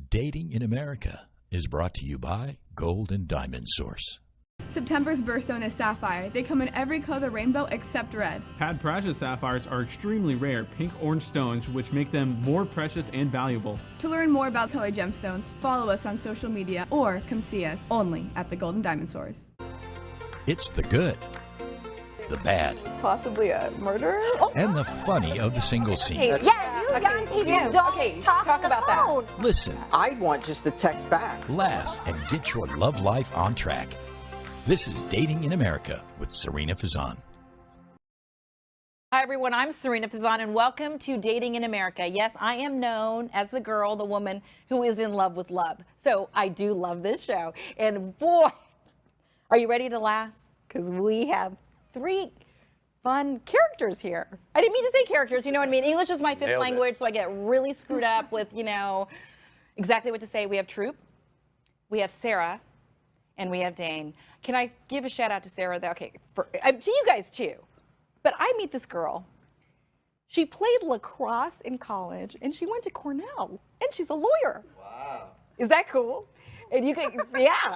Dating in America is brought to you by Gold and Diamond Source. September's birthstone is sapphire. They come in every color of the rainbow except red. Pad precious sapphires are extremely rare pink-orange stones which make them more precious and valuable. To learn more about colored gemstones, follow us on social media or come see us only at the Gold and Diamond Source. It's the good, the bad, Possibly a murderer? and the funny of the single scene. Yeah, you young people don't talk about that. Listen, I want just to text back. laugh, and get your love life on track. This is Dating in America with Serena Fazan. Hi, everyone. I'm Serena Fazan, and welcome to Dating in America. Yes, I am known as the girl, the woman who is in love with love. So I do love this show. And boy, are you ready to laugh? Because we have three fun characters here. I didn't mean to say characters, you know what I mean? English is my fifth language, so I get really screwed up with, exactly what to say. We have Troop, we have Sarah, and we have Dayne. Can I give a shout out to Sarah? To you guys too. But I meet this girl. She played lacrosse in college, and she went to Cornell, and she's a lawyer. Wow. Is that cool? And you guys,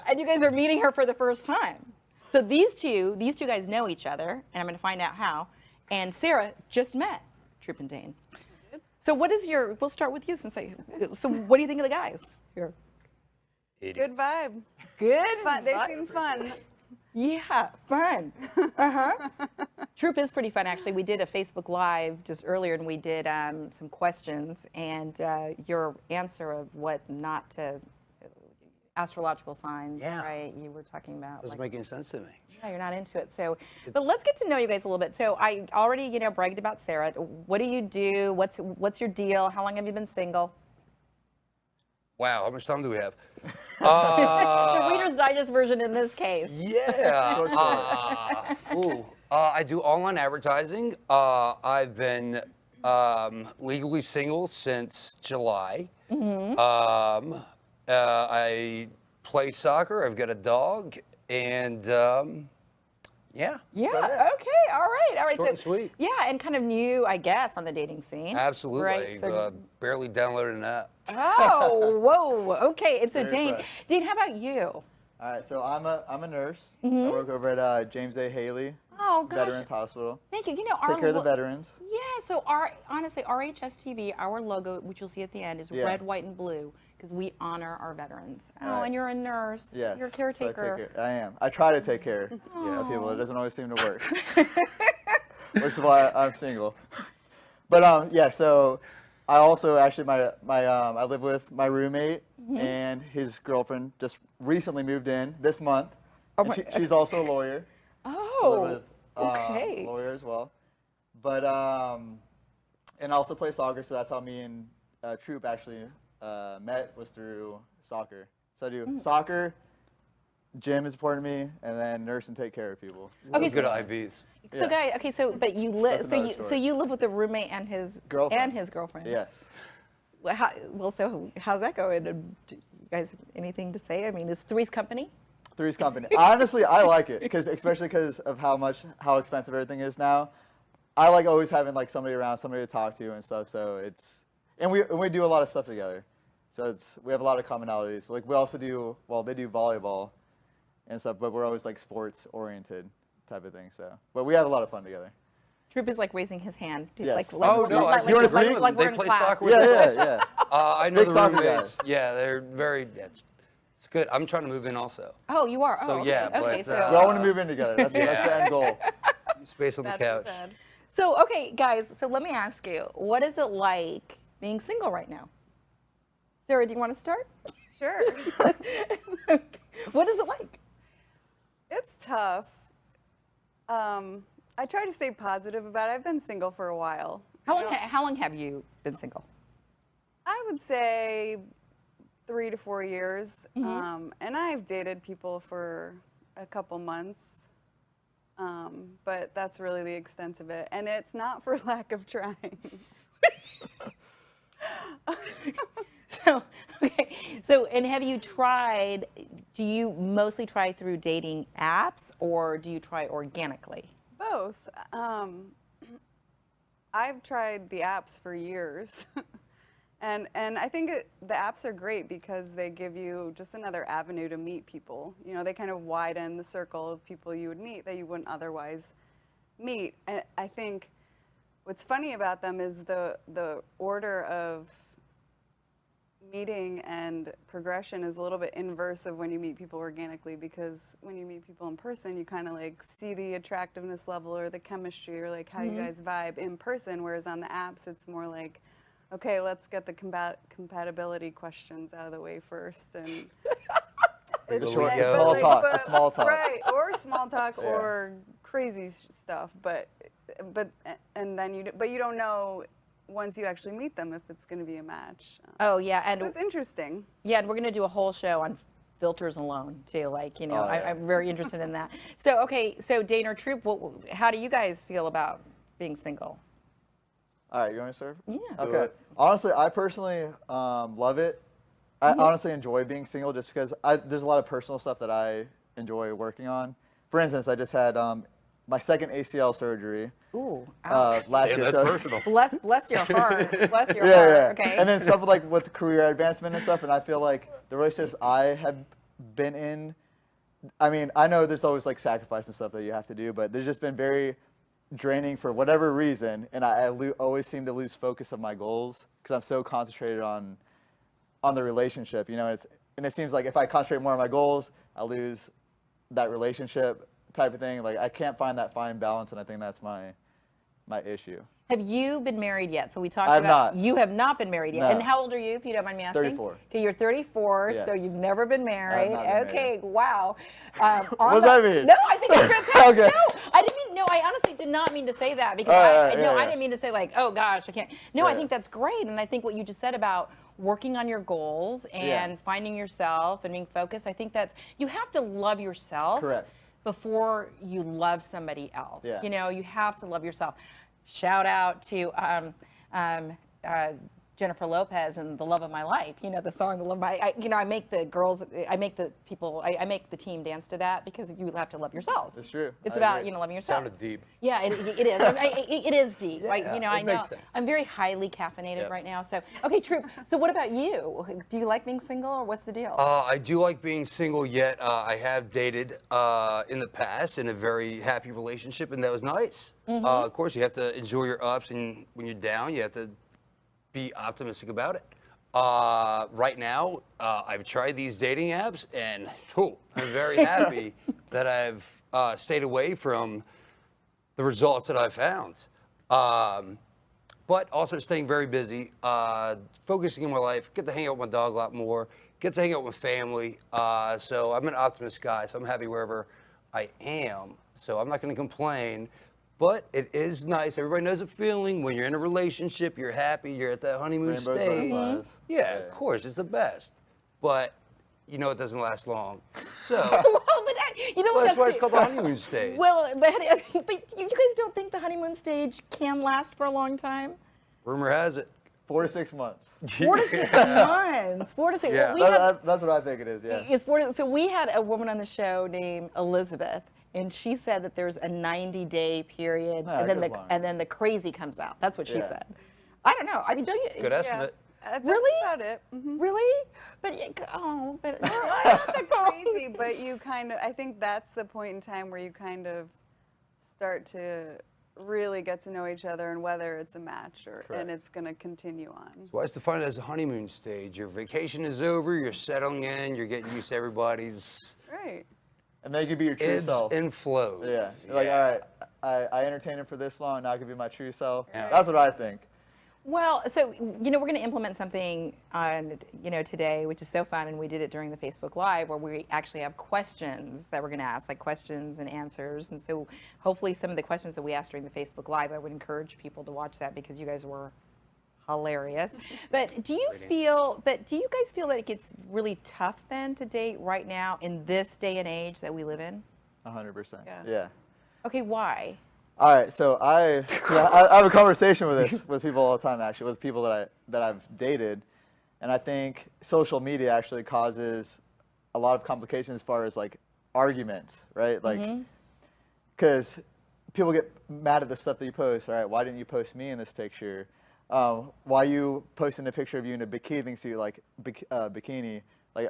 and you guys are meeting her for the first time. So these two guys know each other, and I'm going to find out how. And Sarah just met Troop and Dayne. So we'll start with you so what do you think of the guys here? Good vibe. Good? Fun. They seem fun. Yeah, fun. Troop is pretty fun, actually. We did a Facebook Live just earlier, and we did some questions, and your answer of what not to, astrological signs, right? You were talking about. Doesn't make any sense to me. Yeah, you're not into it. So, but let's get to know you guys a little bit. So I already, bragged about Sarah. What do you do? What's your deal? How long have you been single? Wow, how much time do we have? The Reader's Digest version in this case. Yeah. I do online advertising. I've been legally single since July. Mm-hmm. I play soccer. I've got a dog, and yeah. Yeah. Okay. All right. Short and sweet. Yeah, and kind of new, I guess, on the dating scene. Absolutely. Right. So, Barely downloaded an app. oh, whoa. Okay. And so Dayne, how about you? All right, so I'm a nurse. Mm-hmm. I work over at James A. Haley Veterans Hospital. Thank you. Take care of the veterans. Yeah. So honestly, RHS TV, our logo, which you'll see at the end, is red, white, and blue because we honor our veterans. Oh, right. And you're a nurse. Yes. You're a caretaker. I am. I try to take care of people. It doesn't always seem to work. Which is why I'm single. But so I also actually I live with my roommate and his girlfriend just recently moved in this month. And she's also a lawyer. Oh, so I live with, okay. Lawyer as well. But and I also play soccer, so that's how me and Troop actually met, was through soccer. So I do soccer, gym is important to me, and then nurse and take care of people. Okay, Good IVs. So guys, but you live so you live with a roommate and his girlfriend. Yes. So how's that going? Do you guys have anything to say? I mean, is Three's Company? Three's Company. Honestly, I like it especially because of how expensive everything is now. I like always having like somebody around, somebody to talk to and stuff. So and we do a lot of stuff together. So we have a lot of commonalities. Like we also do they do volleyball and stuff, but we're always like sports oriented type of thing. So, but we have a lot of fun together. Troop is like raising his hand. Yes. Like we're in play class. soccer with Yeah. I know Big the soccer roommates. guys. Yeah, they're very. It's good. I'm trying to move in also. Oh, you are. So, okay. yeah, Okay. but, We all want to move in together. That's the end goal. Space on the couch. So, okay, guys. So let me ask you, what is it like being single right now? Sarah, do you want to start? Sure. What is it like? It's tough. I try to stay positive about it. I've been single for a while. How long have you been single? I would say 3 to 4 years. And I've dated people for a couple months. But that's really the extent of it. And it's not for lack of trying. And have you tried, do you mostly try through dating apps or do you try organically? Both. I've tried the apps for years. And I think the apps are great because they give you just another avenue to meet people. You know, they kind of widen the circle of people you would meet that you wouldn't otherwise meet. And I think what's funny about them is the order of meeting and progression is a little bit inverse of when you meet people organically, because when you meet people in person, you kind of like see the attractiveness level or the chemistry or like how you guys vibe in person, whereas on the apps, it's more like, okay, let's get the compatibility questions out of the way first. And A small talk. Right, or small talk or crazy stuff, but you don't know once you actually meet them if it's going to be a match. Oh yeah, and so it's interesting. Yeah, and we're going to do a whole show on filters alone too. Like, you know, I'm very interested in that. So okay, so Dayne or Troop, how do you guys feel about being single? All right, you want me to serve? Yeah. Okay. Honestly, I personally love it. I honestly enjoy being single just because there's a lot of personal stuff that I enjoy working on. For instance, I just had my second ACL surgery. Ooh, last year. That's So, personal. bless your heart. Bless your heart. Okay. And then stuff like with career advancement and stuff, and I feel like the relationships I have been in, I mean, I know there's always like sacrifice and stuff that you have to do, but there's just been very draining for whatever reason, and I always seem to lose focus of my goals because I'm so concentrated on the relationship, you know. And it seems like if I concentrate more on my goals, I lose that relationship type of thing. Like I can't find that fine balance, and I think that's my issue. Have you been married yet? So we talked I have about not. You have not been married yet. No. And how old are you, if you don't mind me asking? 34. Okay, you're 34, Yes. so you've never been married. not been Okay, married. wow. What does that mean? No, I think it's fantastic. Okay. No, I didn't mean. No, I honestly did not mean to say that because I didn't mean to say like, oh gosh, I can't. No, I think that's great, and I think what you just said about working on your goals and finding yourself and being focused. I think that's, you have to love yourself. Correct. Before you love somebody else. Yeah. You know, you have to love yourself. Shout out to Jennifer Lopez and The Love of My Life. You know, the song The Love of My, I make the girls, I make the people, I make the team dance to that because you have to love yourself. It's true. It's I about, agree. loving yourself. Sounded deep. Yeah, it is. It is deep. Right? You know, I know. makes sense. I'm very highly caffeinated right now. So, okay, Troop. So what about you? Do you like being single or what's the deal? I do like being single, yet I have dated in the past in a very happy relationship, and that was nice. Of course, you have to enjoy your ups, and when you're down, you have to be optimistic about it. Right now, I've tried these dating apps, and I'm very happy that I've stayed away from the results that I've found. But also staying very busy, focusing on my life, get to hang out with my dog a lot more, get to hang out with family. So I'm an optimist guy, so I'm happy wherever I am. So I'm not going to complain. But it is nice. Everybody knows the feeling when you're in a relationship, you're happy, you're at that honeymoon Rainbows, stage. butterflies. Yeah, of course, it's the best. But you know it doesn't last long. So Well, but you know what? that's why it's called the honeymoon stage. Well, but you guys don't think the honeymoon stage can last for a long time? Rumor has it. 4 to 6 months. 4 to 6 months. 4 to 6. Yeah. Well, That's what I think it is. Yeah. it's 4 to, so we had a woman on the show named Elizabeth, and she said that there's a 90-day period, No, and it then goes longer. and then the crazy comes out. That's what she Yeah. said. I don't know. I mean, don't you? Good estimate. That's Really? about it. Really? But but Not crazy, but you kind of, I think that's the point in time where you kind of start to really get to know each other and whether it's a match or Correct. and it's going to continue on. Well, I used to find it as a honeymoon stage. Your vacation is over, you're settling in, you're getting used to everybody's Right. And then you could be your true ebbs self. and flows. Yeah. You're like, all right, I entertained him for this long, now I can be my true self. Yeah. That's what I think. Well, so, we're going to implement something on, today, which is so fun, and we did it during the Facebook Live, where we actually have questions that we're going to ask, like questions and answers. And so hopefully some of the questions that we asked during the Facebook Live, I would encourage people to watch that because you guys were hilarious. But do you guys feel that it gets really tough then to date right now in this day and age that we live in? 100%. Yeah. Yeah. Okay, why? All right, so I have a conversation with people all the time, actually, with people that I've dated, and I think social media actually causes a lot of complications as far as like arguments, right? Like, because people get mad at the stuff that you post. All right, why didn't you post me in this picture? why you posting a picture of you in a bathing suit, like bikini, like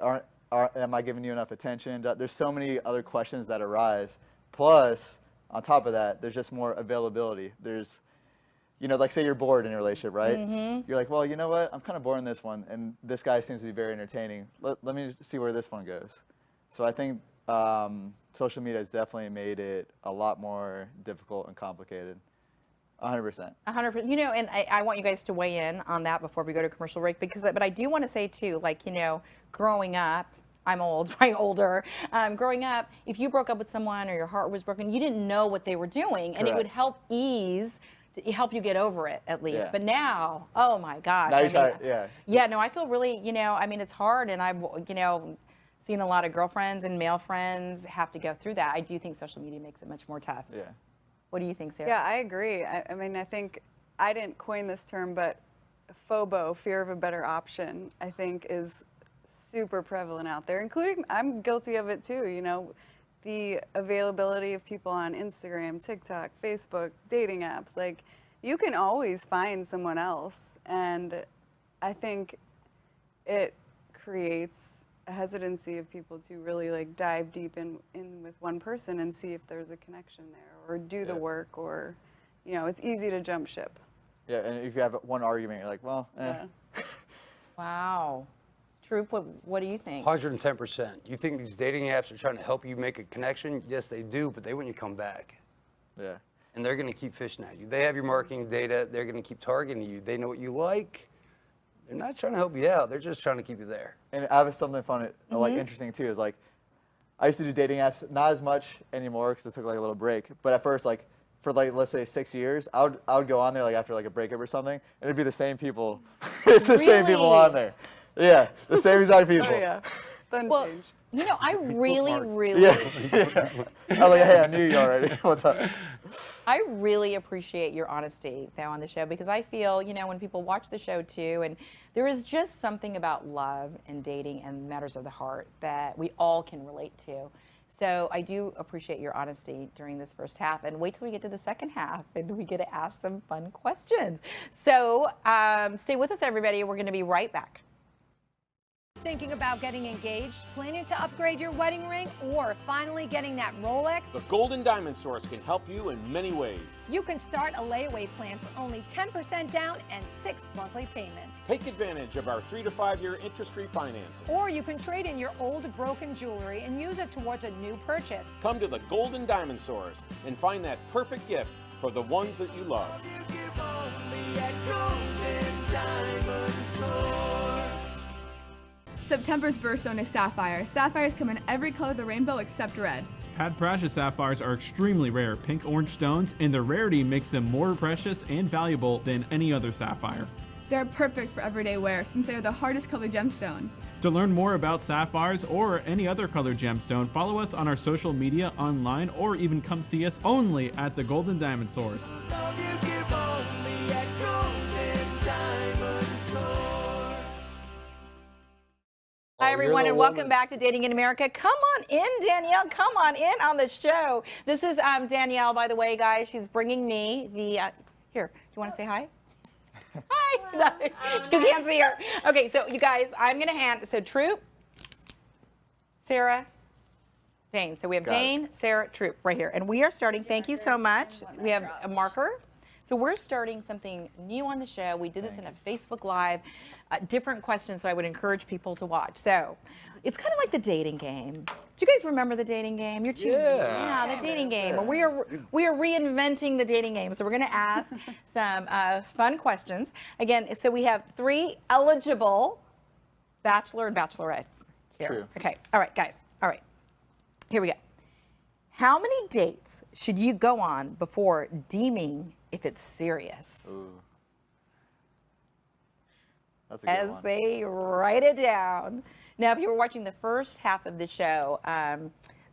am I giving you enough attention? There's so many other questions that arise. Plus, on top of that, there's just more availability. There's, you know, like say you're bored in a relationship, right? You're like, well, you know what? I'm kind of bored in this one, and this guy seems to be very entertaining. Let me see where this one goes. So I think social media has definitely made it a lot more difficult and complicated. 100%. 100%. You know, and I want you guys to weigh in on that before we go to commercial break, because, but I do want to say too, like, you know, growing up, I'm old, right, older. Growing up, if you broke up with someone or your heart was broken, you didn't know what they were doing, and it would help help you get over it at least. But now, oh my gosh. Yeah, no, I feel really, you know, I mean, it's hard, and I've, you know, seen a lot of girlfriends and male friends have to go through that. I do think social media makes it much more tough. Yeah. What do you think, Sarah? Yeah, I agree. I mean, I think I didn't coin this term, but FOBO, fear of a better option, I think is super prevalent out there, including, I'm guilty of it too, you know, the availability of people on Instagram, TikTok, Facebook, dating apps, like you can always find someone else, and I think it creates a hesitancy of people to really like dive deep in with one person and see if there's a connection there, or do the work, or, you know, it's easy to jump ship. Yeah, and if you have one argument, you're like, well, Wow. Troop, what do you think? 110%. You think these dating apps are trying to help you make a connection? Yes, they do, but they want you to come back. Yeah. And they're going to keep fishing at you. They have your marketing data. They're going to keep targeting you. They know what you like. They're not trying to help you out. They're just trying to keep you there. And I have something fun, like interesting too, is like, I used to do dating apps, not as much anymore because I took like a little break. But at first, like for like, let's say 6 years, I would go on there like after like a breakup or something, and it'd be the same people. It's the same people on there. Yeah, the same exact people. Oh yeah, doesn't change. You know, I really I was like, hey, I knew you already. What's up? I really appreciate your honesty, though, on the show, because I feel, you know, when people watch the show, too, and there is just something about love and dating and matters of the heart that we all can relate to. So I do appreciate your honesty during this first half, and wait till we get to the second half and we get to ask some fun questions. So stay with us, everybody. We're going to be right back. Thinking about getting engaged, planning to upgrade your wedding ring, or finally getting that Rolex? The Golden Diamond Source can help you in many ways. You can start a layaway plan for only 10% down and 6 monthly payments. Take advantage of our 3 to 5 year interest-free financing. Or you can trade in your old broken jewelry and use it towards a new purchase. Come to the Golden Diamond Source and find that perfect gift for the ones that you love. September's birthstone is sapphire. Sapphires come in every color of the rainbow except red. Pad precious sapphires are extremely rare pink-orange stones, and their rarity makes them more precious and valuable than any other sapphire. They're perfect for everyday wear since they are the hardest colored gemstone. To learn more about sapphires or any other colored gemstone, follow us on our social media, online, or even come see us only at the Golden Diamond Source. Hi, everyone, and welcome back to Dating in America. Come on in, Danielle. Come on in on the show. This is Danielle, by the way, guys. She's bringing me the, here, do you want to say hi? Hi. You can't see her. Okay, so you guys, I'm going to hand, so Troop, Sarah, Dayne. So we have Dayne, Sarah, Troop right here. And we are starting, thank you so much. We have a marker. So we're starting something new on the show. We did this in a Facebook Live, different questions, so I would encourage people to watch. So it's kind of like the dating game. Do you guys remember the dating game? You're too the dating game. And we are reinventing the dating game. So we're going to ask some fun questions. Again, so we have 3 eligible bachelor and bachelorettes here. True. Okay. All right, guys. All right. Here we go. How many dates should you go on before deeming if it's serious? Ooh. That's a good one. As they write it down. Now, if you were watching the first half of the show,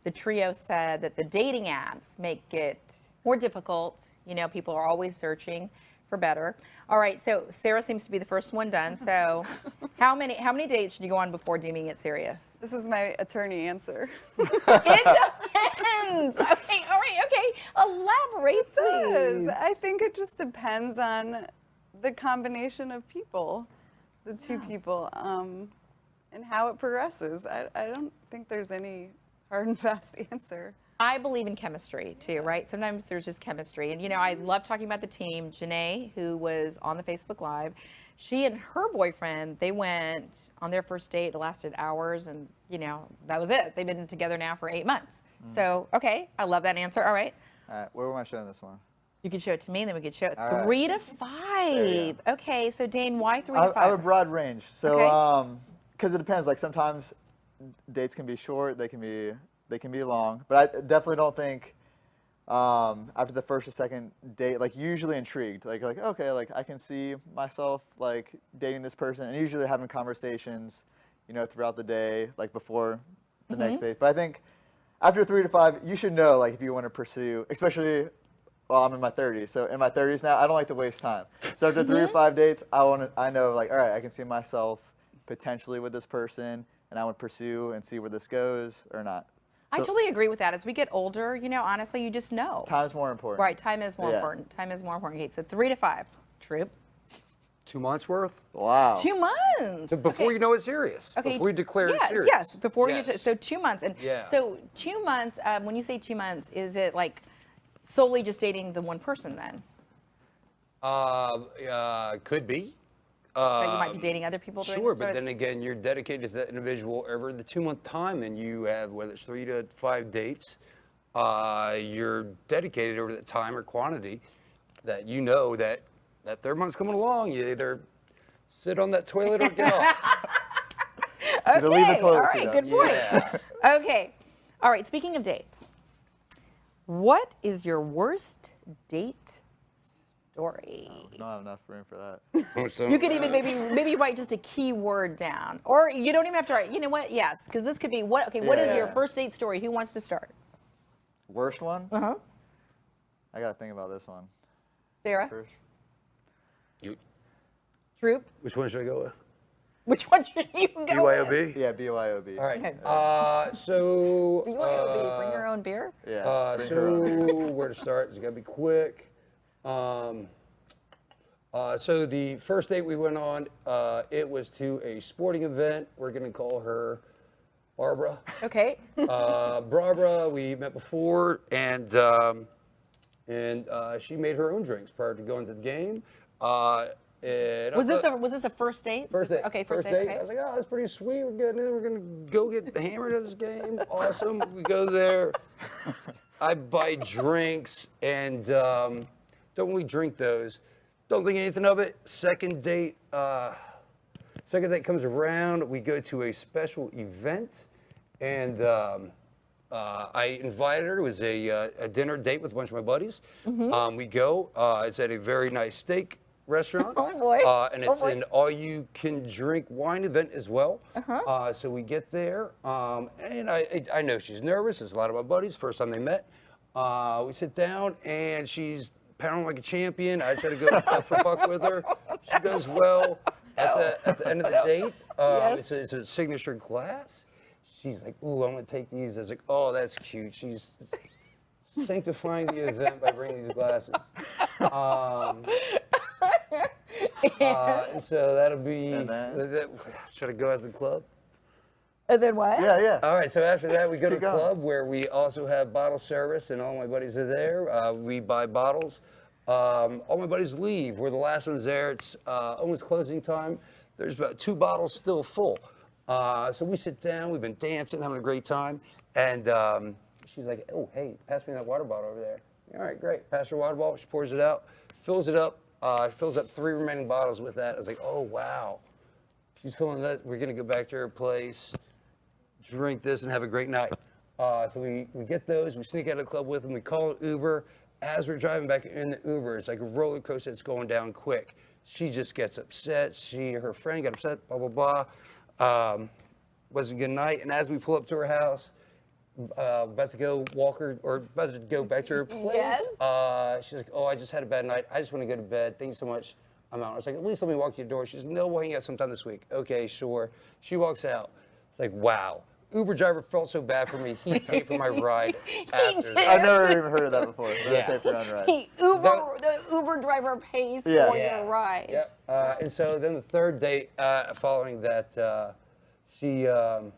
the trio said that the dating apps make it more difficult. You know, people are always searching for better. All right, so Sarah seems to be the first one done. So how many dates should you go on before deeming it serious? This is my attorney answer. It depends. Okay, all right, okay. Elaborate, please. I think it just depends on the combination of people, the two people, and how it progresses. I don't think there's any hard and fast answer. I believe in chemistry too, right? Sometimes there's just chemistry. And, you know, I love talking about the team. Janae, who was on the Facebook Live, she and her boyfriend, they went on their first date. It lasted hours, and, you know, that was it. They've been together now for 8 months. So, okay, I love that answer. All right. All right, where am I showing this one? You could show it to me, and then we could show it. All 3 to 5. Okay, so Dayne, why 3 to 5? I have a broad range. So, because it depends. Like sometimes dates can be short, they can be long. But I definitely don't think after the first or second date, like usually intrigued. Like okay, like I can see myself like dating this person, and usually having conversations, you know, throughout the day, like before the next date. But I think after 3 to 5, you should know like if you want to pursue, especially. Well, I'm in my 30s, so in my 30s now, I don't like to waste time. So after 3 to 5 dates, I know like, all right, I can see myself potentially with this person, and I would pursue and see where this goes or not. I totally agree with that. As we get older, you know, honestly, you just know. Time's more important. Right, time is more important. Time is more important. Okay, so 3 to 5. Troop. 2 months worth? Wow. 2 months. So before you know it's serious. Okay. Before you declare it's serious. Yes, before you, so 2 months. And so 2 months, when you say 2 months, is it like solely just dating the one person then? Could be. But you might be dating other people during Sure, this, but then again, you're dedicated to that individual over the 2 month time, and you have, whether it's 3 to 5 dates, you're dedicated over that time or quantity that you know that 3rd month's coming along. You either sit on that toilet or get off. Okay, leave the toilet all right, seat good point. Okay, all right, speaking of dates, what is your worst date story? I don't have enough room for that. You could even maybe write just a key word down, or you don't even have to write. You know what? Yes, because this could be what. Okay, what is your first date story? Who wants to start? Worst one? I gotta think about this one. Sarah. First. You. Troop. Which one should I go with? Which one should you go BYOB? with? Yeah, BYOB. All right. So. BYOB. Bring your own beer. Yeah. So where to start? It's gotta be quick. So the first date we went on, it was to a sporting event. We're gonna call her Barbara. Okay. Barbara, we met before, and she made her own drinks prior to going to the game. Was this a first date? First date. Okay, first date. Okay. I was like, oh, that's pretty sweet. We're getting in. We're gonna go get hammered at this game. Awesome. We go there. I buy drinks and don't really drink those. Don't think anything of it. Second date comes around. We go to a special event, and I invited her. It was a dinner date with a bunch of my buddies. We go. It's at a very nice steak restaurant. Oh boy. And it's an all-you-can-drink wine event as well. So we get there, and I know she's nervous. There's a lot of my buddies. First time they met. We sit down, and she's pounding like a champion. I try to go for fuck with her. She does well. At the end of the date, it's a signature glass. She's like, ooh, I'm gonna take these. I was like, oh, that's cute. She's sanctifying the event by bringing these glasses. And so that'll be, should I go out to the club? And then what? Yeah. All right, so after that, we go to the club where we also have bottle service, and all my buddies are there. We buy bottles. All my buddies leave. We're the last ones there. It's almost closing time. There's about 2 bottles still full. So we sit down. We've been dancing, having a great time. And she's like, oh, hey, pass me that water bottle over there. All right, great. Pass her water bottle. She pours it out, fills it up. Fills up 3 remaining bottles with that. I was like, oh, wow. She's filling that. We're going to go back to her place, drink this, and have a great night. So we get those. We sneak out of the club with them. We call an Uber. As we're driving back in the Uber, it's like a roller coaster that's going down quick. She just gets upset. Her friend got upset, blah, blah, blah. Wasn't a good night. And as we pull up to her house, about to go about to go back to her place. Yes. She's like, oh, I just had a bad night. I just want to go to bed. Thank you so much. I'm out. I was like, at least let me walk you to the door. She's like, no, we'll hang out sometime this week. Okay, sure. She walks out. It's like, wow. Uber driver felt so bad for me, he paid for my ride after that. I've never even heard of that before. Yeah. Pay for your own ride. The Uber driver pays for your ride. Yep. And so then the third date following that, she was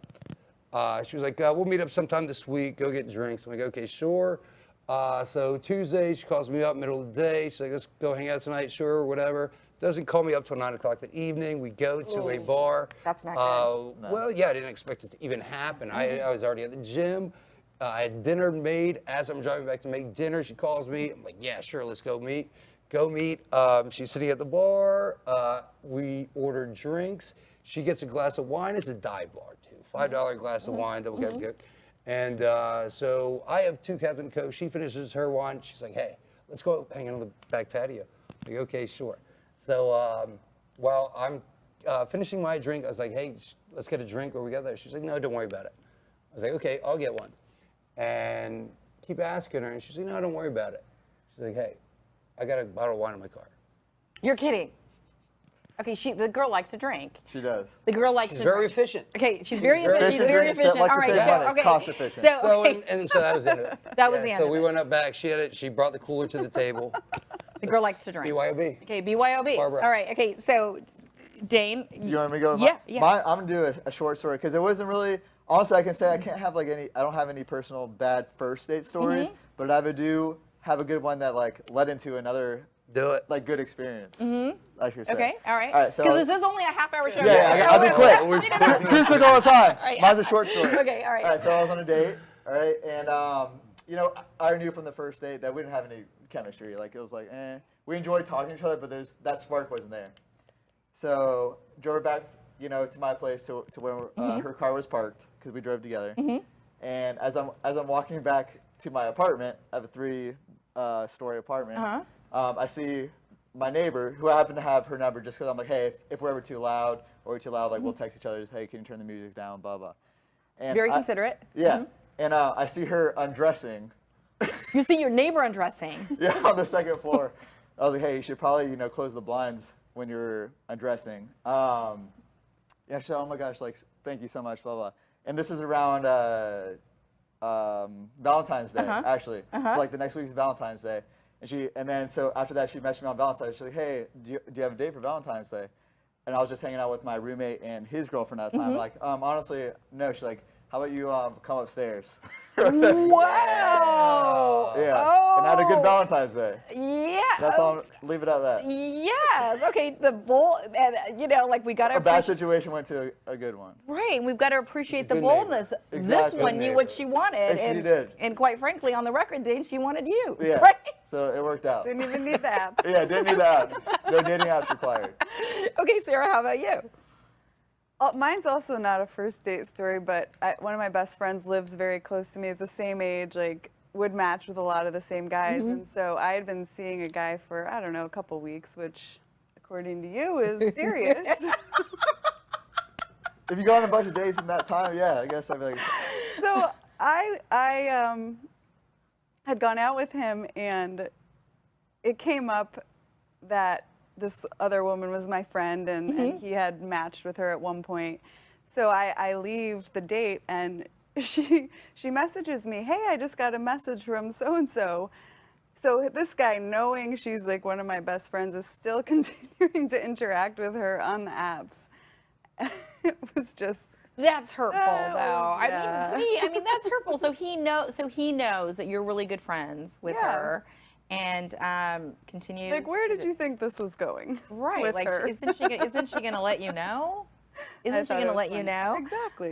like, we'll meet up sometime this week, go get drinks. I'm like, okay, sure. So Tuesday, she calls me up middle of the day. She's like, let's go hang out tonight, sure, whatever. Doesn't call me up till 9 o'clock that evening. We go to a bar. That's not good. No. Well, yeah, I didn't expect it to even happen. I was already at the gym. I had dinner made. As I'm driving back to make dinner, she calls me. I'm like, yeah, sure, let's go meet. She's sitting at the bar. We ordered drinks. She gets a glass of wine. It's a dive bar, too. $5 glass of wine, double Captain Coke. And so I have 2 Captain Coke. She finishes her wine. She's like, hey, let's go hang out on the back patio. I'm like, okay, sure. So while I'm finishing my drink, I was like, hey, let's get a drink or we got there. She's like, no, don't worry about it. I was like, okay, I'll get one. And keep asking her, and she's like, no, don't worry about it. She's like, hey, I got a bottle of wine in my car. You're kidding. Okay, the girl likes to drink. She does. The girl likes She's to very drink. efficient. Okay, she's very efficient. She's very efficient. Likes All to right, save money. okay. Cost efficient. So, and so that was the end of it. That was the end So of we it. went up back. She brought the cooler to the table. The girl likes to drink. BYOB. Okay, BYOB. Barbara. All right, okay, so Dayne. You want me to go? Yeah. I'm gonna do a short story because it wasn't really. Honestly, I can say I can't have I don't have any personal bad first date stories, but I do have a good one that led into another. Do it. Good experience. I should say. Okay, all right. All right, so Because this is only a half-hour show. Yeah, I'll be quick. Two took all the time. Mine's a short story. Okay, all right. All right, so I was on a date, all right, and I knew from the first date that we didn't have any chemistry. It was we enjoyed talking to each other, but that spark wasn't there. So drove her back, to my place to where her car was parked because we drove together. And as I'm walking back to my apartment, I have a 3-story apartment. I see my neighbor, who I happen to have her number, just because I'm like, hey, if we're ever too loud we'll text each other, just, hey, can you turn the music down, blah, blah. And Very considerate. Yeah. And I see her undressing. You see your neighbor undressing. Yeah, on the second floor. I was like, hey, you should probably, close the blinds when you're undressing. Yeah, she said, oh my gosh, thank you so much, blah, blah. And this is around Valentine's Day, actually. So the next week is Valentine's Day. And so after that, she messaged me on Valentine's Day. She's like, hey, do you have a date for Valentine's Day? And I was just hanging out with my roommate and his girlfriend at the time. Like, honestly, no. She's like, how about you come upstairs? Wow. Yeah. Oh. And I had a good Valentine's Day. Yeah. That's all. Leave it at that. Yes. Okay. The bold, we got to. A bad situation went to a good one. Right. We've got to appreciate the Good boldness. neighbor. This Exactly. one knew what she wanted. And she did. And quite frankly, on the record, Dayne, she wanted you. Yeah. Right? So it worked out. Didn't even need the apps. Yeah, didn't need the apps. No dating apps required. Okay, Sarah, how about you? Mine's also not a first date story, but one of my best friends lives very close to me. Is the same age, would match with a lot of the same guys. And so I had been seeing a guy for, I don't know, a couple weeks, which according to you is serious. If you go on a bunch of dates in that time, yeah, I guess I'd be like. So I had gone out with him, and it came up that this other woman was my friend, and he had matched with her at one point. So I leave the date, and she messages me, hey, I just got a message from so-and-so. So this guy, knowing she's one of my best friends, is still continuing to interact with her on the apps. It was just. That's hurtful, though. Yeah. I mean, to me, that's hurtful. So he knows that you're really good friends with her, and continues. Where did you think this was going? Right. With her? Isn't she gonna let you know? Isn't she gonna let you know? Exactly.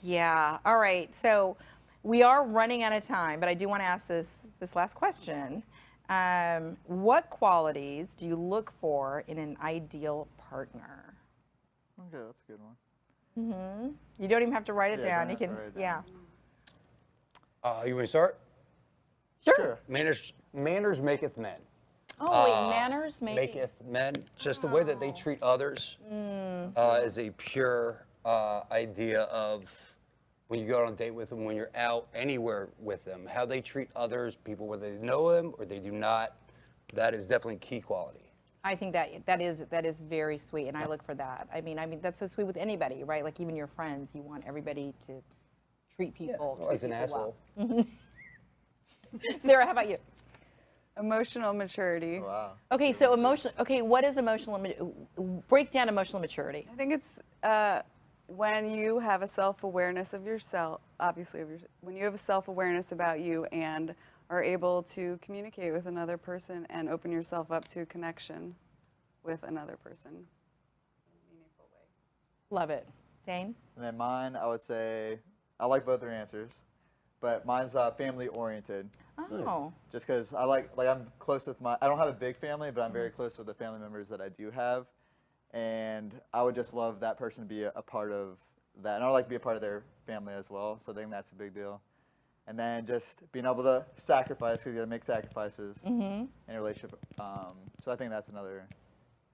Yeah. All right. So we are running out of time, but I do want to ask this last question. What qualities do you look for in an ideal partner? Okay, that's a good one. You don't even have to write it down. don't You have to can, write it down. You want me to start? Sure. Manners maketh men. Oh, wait, manners Maketh men. Just the way that they treat others is a pure idea of when you go on a date with them, when you're out anywhere with them, how they treat others, people, whether they know them or they do not. That is definitely key quality. I think that is very sweet, and I look for that. I mean that's so sweet with anybody, right? Like even your friends, you want everybody to treat people. Yeah. He's an asshole. Well. Sarah, how about you? Emotional maturity. Oh, wow. Okay, so emotional. Okay, what is break down emotional maturity? I think it's when you have a self-awareness of yourself, obviously, when you have a self-awareness about you and are able to communicate with another person and open yourself up to connection with another person in a meaningful way. Love it. Dayne? And then mine, I would say, I like both their answers, but mine's family oriented. Oh. Just because I like I'm close with I don't have a big family, but I'm very close with the family members that I do have. And I would just love that person to be a part of that. And I would like to be a part of their family as well. So I think that's a big deal. And then just being able to sacrifice, because you got to make sacrifices in a relationship. So I think that's another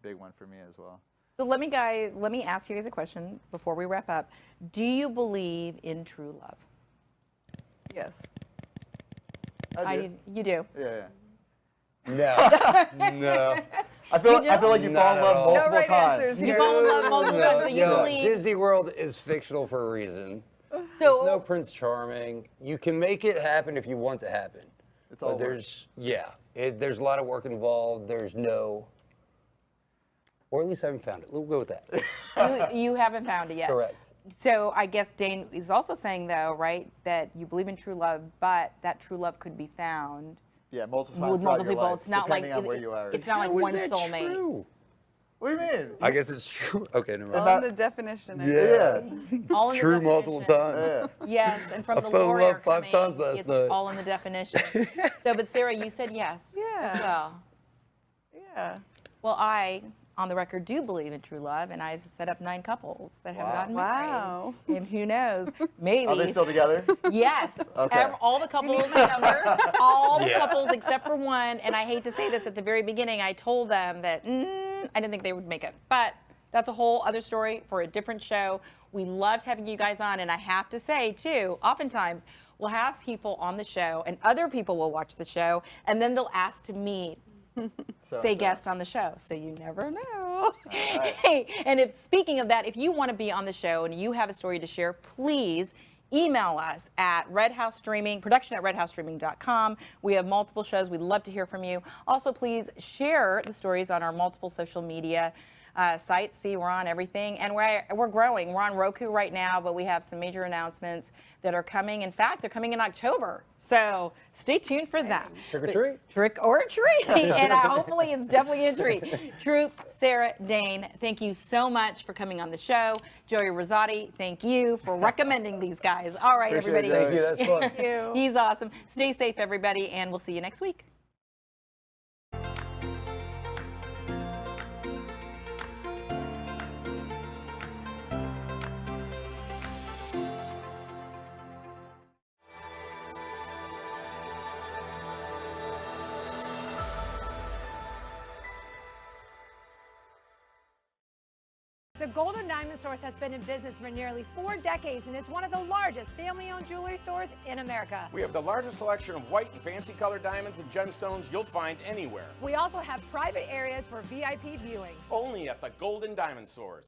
big one for me as well. So let me ask you guys a question before we wrap up. Do you believe in true love? Yes. I do. You do? Yeah. No. No. I feel like you fall in love multiple No right times. answers You here. fall in love multiple times, so you No, believe. Disney World is fictional for a reason. So There's no Prince Charming. You can make it happen if you want to happen. It's all But there's there's a lot of work involved. There's no, or at least I haven't found it. We'll go with that. you haven't found it yet. Correct. So I guess Dayne is also saying, though, right, that you believe in true love, but that true love could be found multiple times with throughout multiple your people. life, It's not like depending on where you are. it's not like How is one that soulmate. true? What do you mean? I guess it's true. Okay, never mind. All in the definition. I think. Yeah. All in the True definition. multiple times. Yeah. Yes, and from I the fell in lawyer love 5 coming, times last it's night. all in the definition. So, but Sarah, you said yes Yeah. as well. Yeah. Well, I, on the record, do believe in true love, and I've set up 9 couples that have gotten married. Wow. And who knows, maybe. Are they still together? Yes. Okay. All the couples, all the couples except for one, and I hate to say this at the very beginning, I told them that I didn't think they would make it. But that's a whole other story for a different show. We loved having you guys on, and I have to say, too, oftentimes we'll have people on the show, and other people will watch the show, and then they'll ask to meet say guest on the show, so you never know. Right. Hey, and speaking of that, if you want to be on the show and you have a story to share, please email us at production@redhousestreaming.com. We have multiple shows. We'd love to hear from you. Also, please share the stories on our multiple social media sites. See, we're on everything, and we're growing. We're on Roku right now, but we have some major announcements that are coming. In fact, they're coming in October, so stay tuned for that. Trick or treat. Trick or treat, and hopefully it's definitely a treat. Troop, Sarah, Dayne, thank you so much for coming on the show. Joey Rosati, thank you for recommending these guys. All right, Appreciate it, everybody. Thank you. That's fun. Thank you. He's awesome. Stay safe, everybody, and we'll see you next week. The Golden Diamond Source has been in business for nearly 4 decades, and it's one of the largest family-owned jewelry stores in America. We have the largest selection of white and fancy colored diamonds and gemstones you'll find anywhere. We also have private areas for VIP viewings. Only at the Golden Diamond Source.